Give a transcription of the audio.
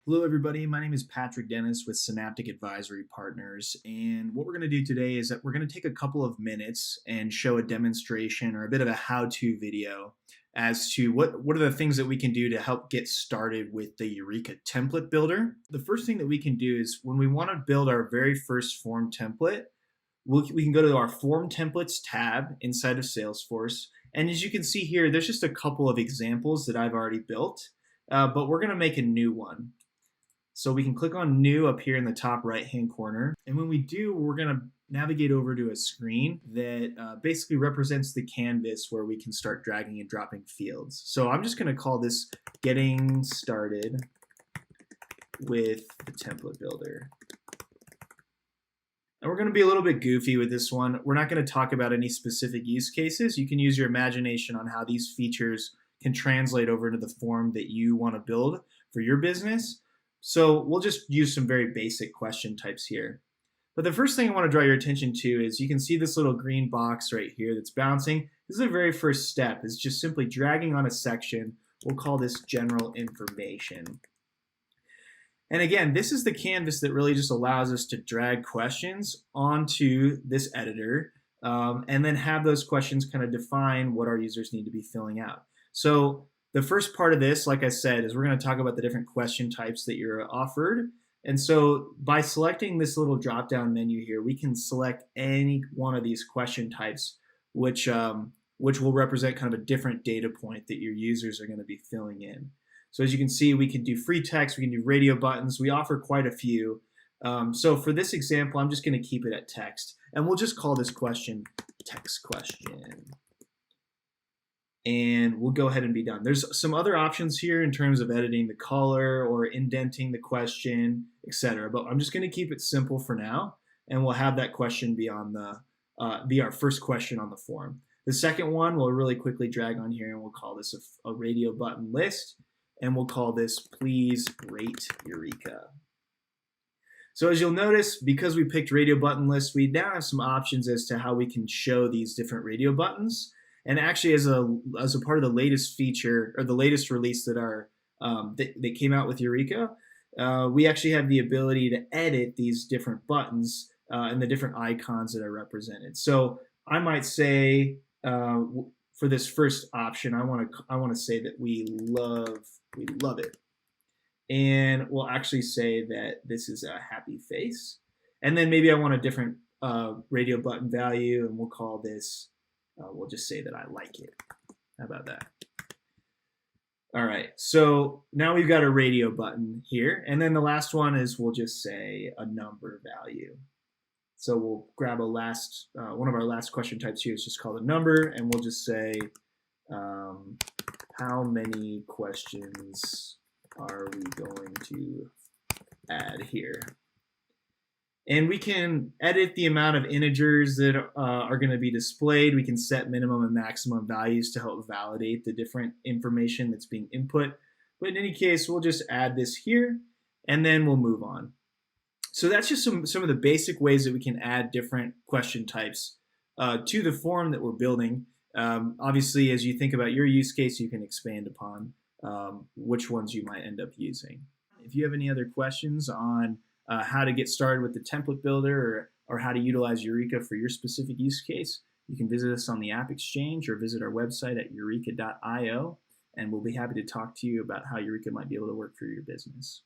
Hello, everybody. My name is Patrick Dennis with Synaptic Advisory Partners. And what we're going to do today is that we're going to take a couple of minutes and show a demonstration or a bit of a how-to video as to what are the things that we can do to help get started with the Youreka template builder. The first thing that we can do is when we want to build our very first form template, we can go to our Form Templates tab inside of Salesforce. And as you can see here, there's just a couple of examples that I've already built, but we're going to make a new one. So we can click on New up here in the top right-hand corner. And when we do, we're going to navigate over to a screen that basically represents the canvas where we can start dragging and dropping fields. So I'm just going to call this Getting Started with the Template Builder. And we're going to be a little bit goofy with this one. We're not going to talk about any specific use cases. You can use your imagination on how these features can translate over into the form that you want to build for your business. So we'll just use some very basic question types here. But the first thing I want to draw your attention to is you can see this little green box right here that's bouncing. This is the very first step. It's just simply dragging on a section. We'll call this general information. And again, this is the canvas that really just allows us to drag questions onto this editor and then have those questions kind of define what our users need to be filling out. So the first part of this, like I said, is we're going to talk about the different question types that you're offered. And so by selecting this little drop-down menu here, we can select any one of these question types, which will represent kind of a different data point that your users are going to be filling in. So as you can see, we can do free text, we can do radio buttons. We offer quite a few. So for this example, I'm just going to keep it at text. And we'll just call this question text question. And we'll go ahead and be done. There's some other options here in terms of editing the color or indenting the question, etc. But I'm just going to keep it simple for now, and we'll have that question be on the be our first question on the form. The second one we'll really quickly drag on here, and we'll call this a radio button list, and we'll call this please rate Youreka. So as you'll notice, because we picked radio button list, we now have some options as to how we can show these different radio buttons. And actually, as a part of the latest feature or the latest release that came out with Youreka, we actually have the ability to edit these different buttons and the different icons that are represented. So I might say for this first option, I want to say that we love it, and we'll actually say that this is a happy face, and then maybe I want a different radio button value, and we'll call this. We'll just say that I like it. How about that? All right, so now we've got a radio button here. And then the last one is we'll just say a number value. So we'll grab one of our last question types here is just called a number, and we'll just say, how many questions are we going to add here? And we can edit the amount of integers that are going to be displayed. We can set minimum and maximum values to help validate the different information that's being input. But in any case, we'll just add this here, and then we'll move on. So that's just some of the basic ways that we can add different question types to the form that we're building. Obviously, as you think about your use case, you can expand upon which ones you might end up using. If you have any other questions on how to get started with the template builder or how to utilize Youreka for your specific use case, you can visit us on the App Exchange or visit our website at youreka.io, and we'll be happy to talk to you about how Youreka might be able to work for your business.